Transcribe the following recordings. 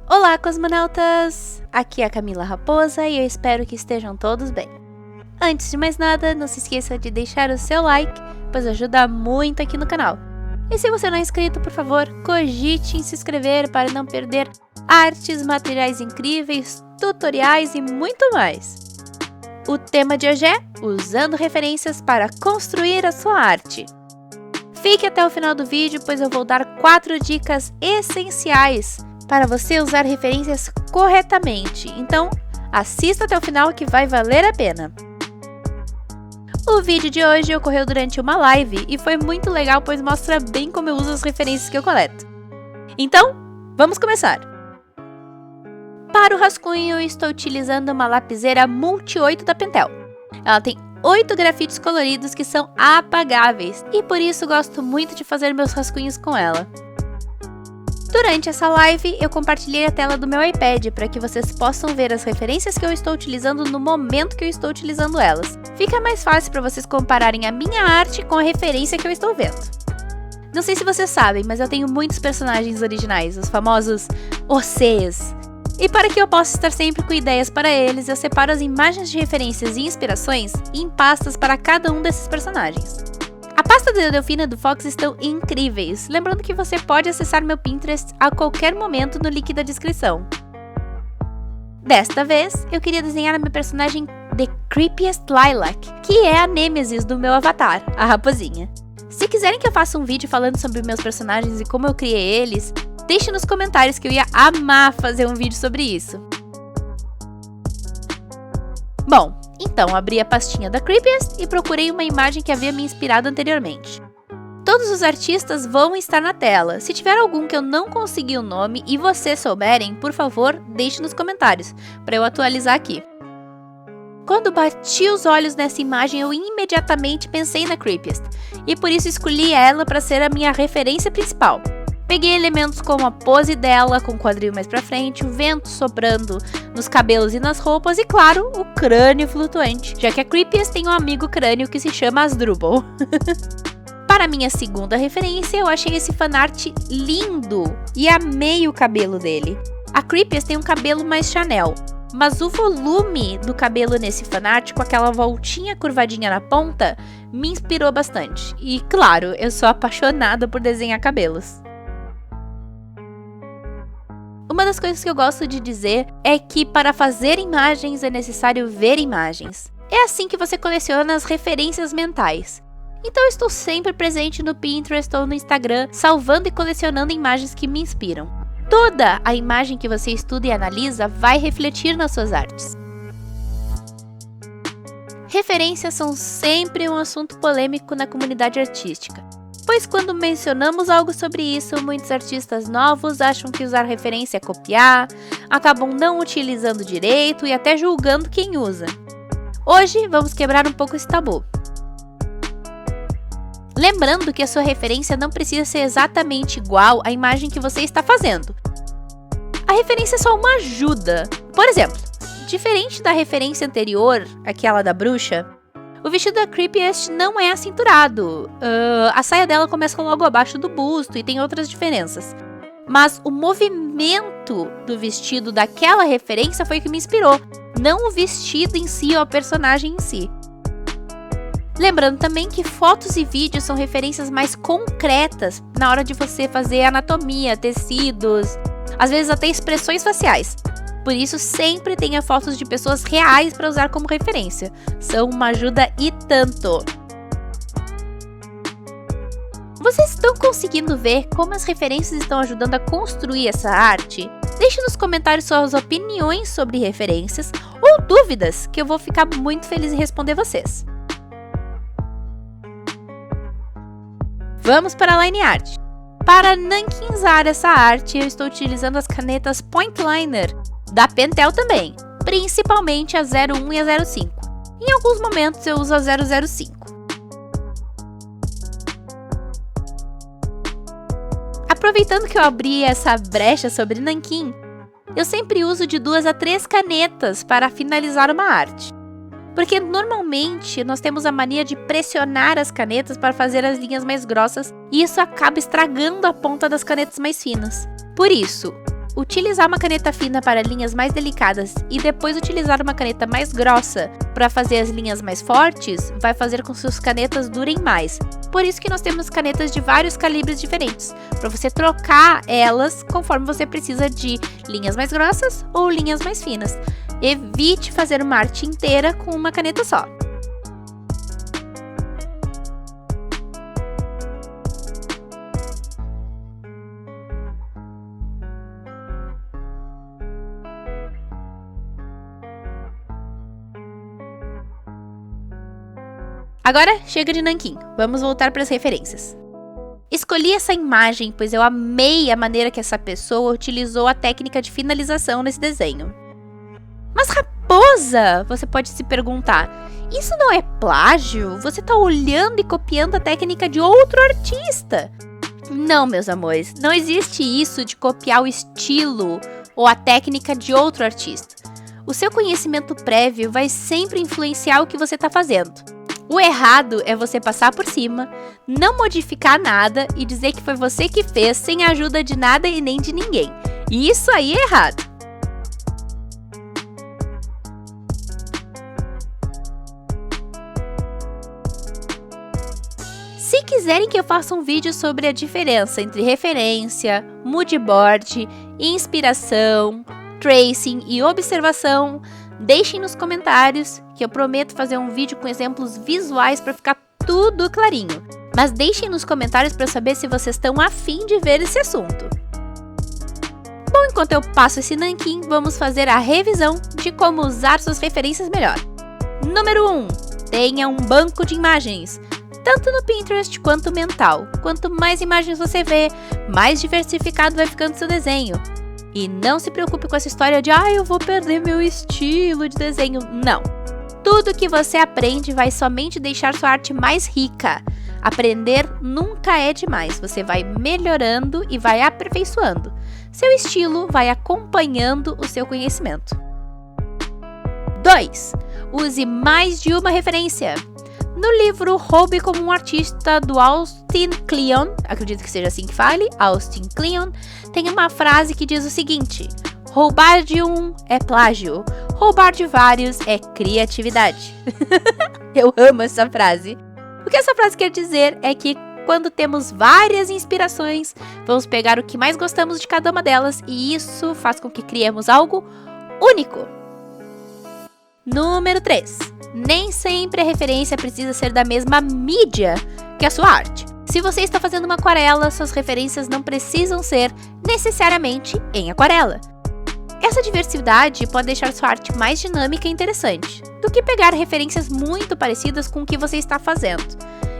Olá, cosmonautas! Aqui é a Camila Raposa e eu espero que estejam todos bem. Antes de mais nada, não se esqueça de deixar o seu like, pois ajuda muito aqui no canal. E se você não é inscrito, por favor, cogite em se inscrever para não perder artes, materiais incríveis, tutoriais e muito mais. O tema de hoje é usando referências para construir a sua arte. Fique até o final do vídeo, pois eu vou dar 4 dicas essenciais para você usar referências corretamente. Então, assista até o final que vai valer a pena. O vídeo de hoje ocorreu durante uma live e foi muito legal, pois mostra bem como eu uso as referências que eu coleto. Então, vamos começar! Para o rascunho, eu estou utilizando uma lapiseira Multi 8 da Pentel. Ela tem 8 grafites coloridos que são apagáveis e por isso gosto muito de fazer meus rascunhos com ela. Durante essa live, eu compartilhei a tela do meu iPad para que vocês possam ver as referências que eu estou utilizando no momento que eu estou utilizando elas. Fica mais fácil para vocês compararem a minha arte com a referência que eu estou vendo. Não sei se vocês sabem, mas eu tenho muitos personagens originais, os famosos OCs. E para que eu possa estar sempre com ideias para eles, eu separo as imagens de referências e inspirações em pastas para cada um desses personagens. A pasta da Delfina e do Fox estão incríveis, lembrando que você pode acessar meu Pinterest a qualquer momento no link da descrição. Desta vez, eu queria desenhar a minha personagem The Creepiest Lilac, que é a nêmesis do meu avatar, a raposinha. Se quiserem que eu faça um vídeo falando sobre meus personagens e como eu criei eles, deixe nos comentários que eu ia amar fazer um vídeo sobre isso. Bom, então abri a pastinha da Creepiest e procurei uma imagem que havia me inspirado anteriormente. Todos os artistas vão estar na tela. Se tiver algum que eu não consegui o nome e vocês souberem, por favor, deixe nos comentários, para eu atualizar aqui. Quando bati os olhos nessa imagem, eu imediatamente pensei na Creepiest, e por isso escolhi ela para ser a minha referência principal. Peguei elementos como a pose dela, com o quadril mais pra frente, o vento soprando nos cabelos e nas roupas e, claro, o crânio flutuante, já que a Creepiest tem um amigo crânio que se chama Asdrubal. Para minha segunda referência, eu achei esse fanart lindo e amei o cabelo dele. A Creepiest tem um cabelo mais Chanel, mas o volume do cabelo nesse fanart, com aquela voltinha curvadinha na ponta, me inspirou bastante. E, claro, eu sou apaixonada por desenhar cabelos. Uma das coisas que eu gosto de dizer é que para fazer imagens é necessário ver imagens. É assim que você coleciona as referências mentais. Então eu estou sempre presente no Pinterest ou no Instagram, salvando e colecionando imagens que me inspiram. Toda a imagem que você estuda e analisa vai refletir nas suas artes. Referências são sempre um assunto polêmico na comunidade artística. Pois quando mencionamos algo sobre isso, muitos artistas novos acham que usar referência é copiar, acabam não utilizando direito e até julgando quem usa. Hoje vamos quebrar um pouco esse tabu. Lembrando que a sua referência não precisa ser exatamente igual à imagem que você está fazendo. A referência é só uma ajuda. Por exemplo, diferente da referência anterior, aquela da bruxa, o vestido da Creepiest não é acinturado, a saia dela começa logo abaixo do busto e tem outras diferenças. Mas o movimento do vestido daquela referência foi o que me inspirou, não o vestido em si ou a personagem em si. Lembrando também que fotos e vídeos são referências mais concretas na hora de você fazer anatomia, tecidos, às vezes até expressões faciais. Por isso, sempre tenha fotos de pessoas reais para usar como referência. São uma ajuda e tanto. Vocês estão conseguindo ver como as referências estão ajudando a construir essa arte? Deixe nos comentários suas opiniões sobre referências ou dúvidas, que eu vou ficar muito feliz em responder vocês. Vamos para a line art. Para nanquinzar essa arte, eu estou utilizando as canetas Point Liner da Pentel também, principalmente a 01 e a 05. Em alguns momentos eu uso a 005. Aproveitando que eu abri essa brecha sobre nanquim, eu sempre uso de 2 a 3 canetas para finalizar uma arte. Porque normalmente nós temos a mania de pressionar as canetas para fazer as linhas mais grossas e isso acaba estragando a ponta das canetas mais finas. Por isso, utilizar uma caneta fina para linhas mais delicadas e depois utilizar uma caneta mais grossa para fazer as linhas mais fortes, vai fazer com que suas canetas durem mais. Por isso que nós temos canetas de vários calibres diferentes, para você trocar elas conforme você precisa de linhas mais grossas ou linhas mais finas. Evite fazer uma arte inteira com uma caneta só. Agora, chega de nanquim, vamos voltar para as referências. Escolhi essa imagem pois eu amei a maneira que essa pessoa utilizou a técnica de finalização nesse desenho. Mas Raposa, você pode se perguntar, isso não é plágio? Você está olhando e copiando a técnica de outro artista? Não, meus amores, não existe isso de copiar o estilo ou a técnica de outro artista. O seu conhecimento prévio vai sempre influenciar o que você está fazendo. O errado é você passar por cima, não modificar nada e dizer que foi você que fez sem a ajuda de nada e nem de ninguém. E isso aí é errado. Se quiserem que eu faça um vídeo sobre a diferença entre referência, moodboard, inspiração, tracing e observação, deixem nos comentários que eu prometo fazer um vídeo com exemplos visuais para ficar tudo clarinho. Mas deixem nos comentários para eu saber se vocês estão afim de ver esse assunto. Bom, enquanto eu passo esse nanquim, vamos fazer a revisão de como usar suas referências melhor. Número 1. Tenha um banco de imagens, tanto no Pinterest quanto mental. Quanto mais imagens você vê, mais diversificado vai ficando seu desenho. E não se preocupe com essa história de eu vou perder meu estilo de desenho. Não. Tudo que você aprende vai somente deixar sua arte mais rica. Aprender nunca é demais. Você vai melhorando e vai aperfeiçoando. Seu estilo vai acompanhando o seu conhecimento. 2. Use mais de uma referência. No livro Roube como um Artista, do Austin Kleon, acredito que seja assim que fale, Austin Kleon, tem uma frase que diz o seguinte: roubar de um é plágio, roubar de vários é criatividade. Eu amo essa frase. O que essa frase quer dizer é que quando temos várias inspirações, vamos pegar o que mais gostamos de cada uma delas e isso faz com que criemos algo único. Número 3. Nem sempre a referência precisa ser da mesma mídia que a sua arte. Se você está fazendo uma aquarela, suas referências não precisam ser necessariamente em aquarela. Essa diversidade pode deixar sua arte mais dinâmica e interessante, do que pegar referências muito parecidas com o que você está fazendo.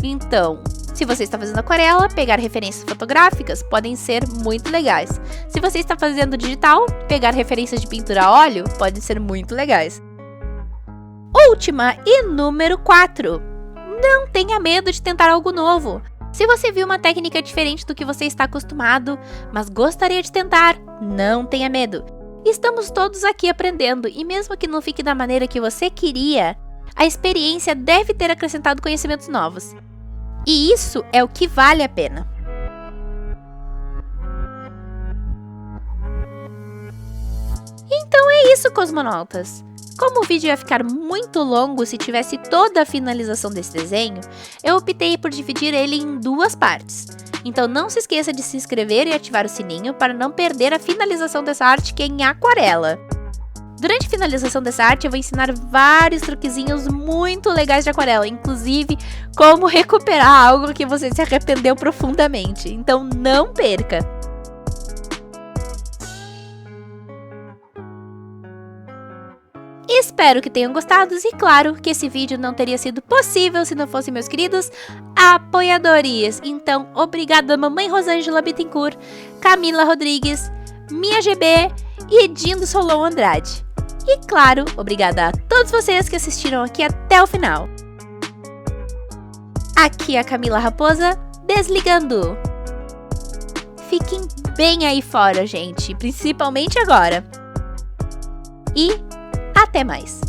Então, se você está fazendo aquarela, pegar referências fotográficas podem ser muito legais. Se você está fazendo digital, pegar referências de pintura a óleo podem ser muito legais. Última e número 4. Não tenha medo de tentar algo novo. Se você viu uma técnica diferente do que você está acostumado, mas gostaria de tentar, não tenha medo. Estamos todos aqui aprendendo e mesmo que não fique da maneira que você queria, a experiência deve ter acrescentado conhecimentos novos. E isso é o que vale a pena. Então é isso, cosmonautas! Como o vídeo ia ficar muito longo se tivesse toda a finalização desse desenho, eu optei por dividir ele em 2 partes. Então não se esqueça de se inscrever e ativar o sininho para não perder a finalização dessa arte que é em aquarela. Durante a finalização dessa arte eu vou ensinar vários truquezinhos muito legais de aquarela, inclusive como recuperar algo que você se arrependeu profundamente, então não perca! Espero que tenham gostado e claro que esse vídeo não teria sido possível se não fossem meus queridos apoiadores. Então, obrigada Mamãe Rosângela Bittencourt, Camila Rodrigues, Mia GB e Edindo Solon Andrade. E claro, obrigada a todos vocês que assistiram aqui até o final. Aqui é a Camila Raposa, desligando. Fiquem bem aí fora, gente, principalmente agora. E até mais!